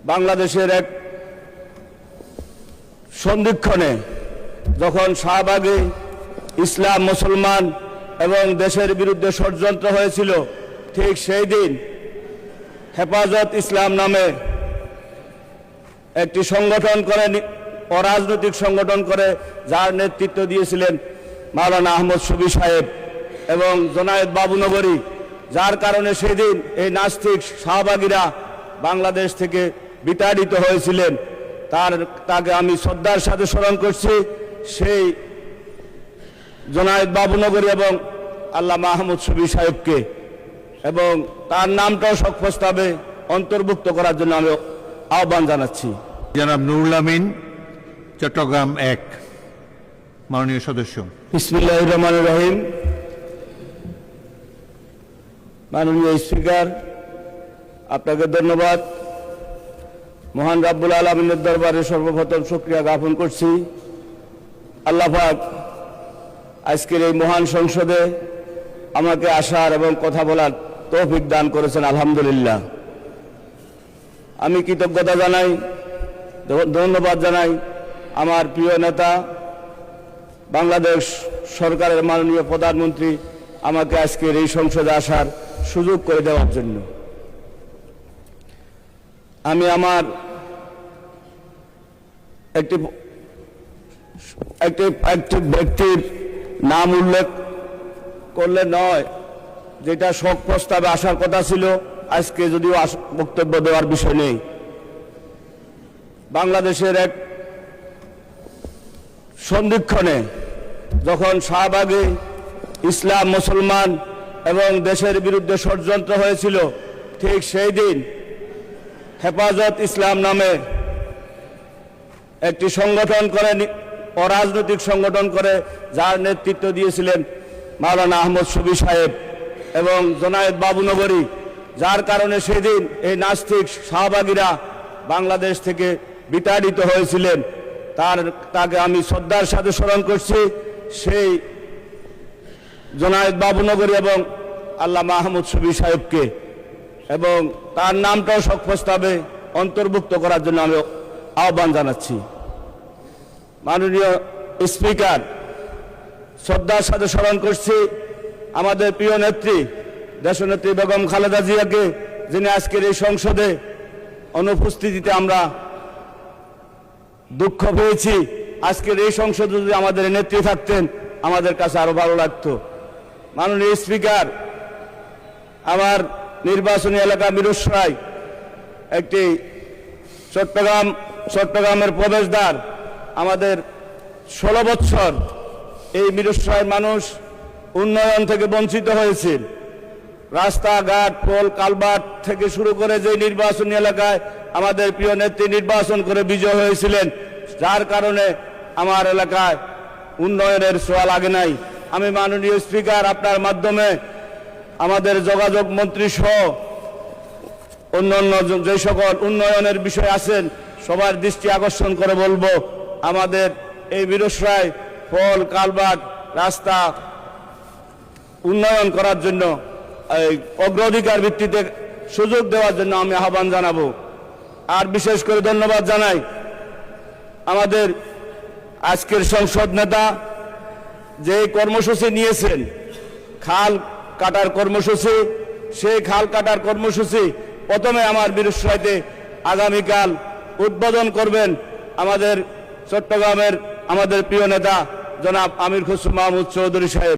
বাংলাদেশের এক সন্ধিক্ষণে যখন শাহবাগে ইসলাম মুসলমান এবং দেশের বিরুদ্ধে ষড়যন্ত্র হয়েছিল, ঠিক সেই দিন হেফাজত ইসলাম নামে একটি সংগঠন করে, অরাজনৈতিক সংগঠন করে, যার নেতৃত্ব দিয়েছিলেন মাওলানা আহমদ শফি সাহেব এবং জনায়েদ বাবুনগরী, যার কারণে সেদিন এই নাস্তিক শাহবাগীরা বাংলাদেশ থেকে বিতাড়িত হয়েছিলেন। তাকে আমি শ্রদ্ধার সাথে স্মরণ করছি। সেই জনায়েদ বাবুনগরী এবং আল্লামা আহমদ শফি সাহেবকে এবং তার নামটাও শোক প্রস্তাবে অন্তর্ভুক্ত করার জন্য আমি আহ্বান জানাচ্ছি। জনাব নুরুল আমিন, চট্টগ্রাম 1, মাননীয় সদস্য। বিসমিল্লাহির রহমানির রহিম। মাননীয় স্পিকার, আপনাকে ধন্যবাদ। মহান রাব্বুল আলামিনের দরবারে সর্বপ্রথম শুকরিয়া জ্ঞাপন করছি। আল্লাহ পাক আজকের এই মহান সংসদে আমাকে আসার এবং কথা বলার তৌফিক দান করেছেন, আলহামদুলিল্লাহ। আমি কৃতজ্ঞতা জানাই, ধন্যবাদ জানাই আমার প্রিয় নেতা, বাংলাদেশ সরকারের মাননীয় প্রধানমন্ত্রী আমাকে আজকের এই সংসদে আসার সুযোগ করে দেওয়ার জন্য। আমি আমার একটি ব্যক্তির নাম উল্লেখ করলে নয়, যেটা শোক প্রস্তাবে আসার কথা ছিল, আজকে যদিও বক্তব্য দেওয়ার বিষয় নেই। বাংলাদেশের এক সন্ধিক্ষণে যখন শাহবাগে ইসলাম মুসলমান এবং দেশের বিরুদ্ধে ষড়যন্ত্র হয়েছিল, ঠিক সেই দিন হেফাজত ইসলাম নামে একটি সংগঠন করে, অরাজনৈতিক সংগঠন করে, যার নেতৃত্ব দিয়েছিলেন মাওলানা আহমদ শফি সাহেব এবং জনায়েদ বাবুনগরী, যার কারণে সেদিন এই নাস্তিক শাহবাগীরা বাংলাদেশ থেকে বিতাড়িত হয়েছিলেন। তাকে আমি শ্রদ্ধার সাথে স্মরণ করছি। সেই জনায়েদ বাবুনগরী এবং আল্লামা আহমদ শফি সাহেবকে এবং তার নামটাও শোক প্রস্তাবে অন্তর্ভুক্ত করার জন্য আমি আহ্বান জানাচ্ছি। মাননীয় স্পিকার, শ্রদ্ধার সাথে স্মরণ করছি আমাদের প্রিয় নেত্রী, দেশনেত্রী বেগম খালেদা জিয়াকে, যিনি আজকের এই সংসদে অনুপস্থিতিতে আমরা দুঃখ পেয়েছি। আজকের এই সংসদে যদি আমাদের নেত্রী থাকতেন, আমাদের কাছে আরো ভালো লাগতো। মাননীয় স্পিকার, আমার নির্বাচনী এলাকা মিরসরাই একটি চট্টগ্রামের প্রবেশদ্বার। আমাদের 16 বছর এই মিরসরাইয়ের মানুষ উন্নয়ন থেকে বঞ্চিত হয়েছে। রাস্তাঘাট, পোল কালভার্ট থেকে শুরু করে যে নির্বাচনী এলাকায় আমাদের প্রিয় নেত্রী নির্বাচন করে বিজয় হয়েছিলেন, যার কারণে আমার এলাকায় উন্নয়নের ছোঁয়া লাগে নাই। আমি মাননীয় স্পিকার, আপনার মাধ্যমে আমাদের যোগাযোগ মন্ত্রী সহ অন্যান্য যে সকল উন্নয়নের বিষয় আছেন সবার দৃষ্টি আকর্ষণ করে বলবো, আমাদের এই মিরসরাই পোল কালভার্ট রাস্তা উন্নয়ন করার জন্য অগ্রাধিকার ভিত্তিতে সুযোগ দেওয়ার জন্য আমি আহ্বান জানাবো। আর বিশেষ করে ধন্যবাদ জানাই আমাদের আজকের সংসদ নেতা, যে কর্মসূচি নিয়েছেন খাল কাটার কর্মসূচি, সেই খাল কাটার কর্মসূচি প্রথমে আমার মিরসরাইতে আগামীকাল উদ্বোধন করবেন আমাদের চট্টগ্রামের আমাদের প্রিয় নেতা জনাব আমির খসরু মাহমুদ চৌধুরী সাহেব।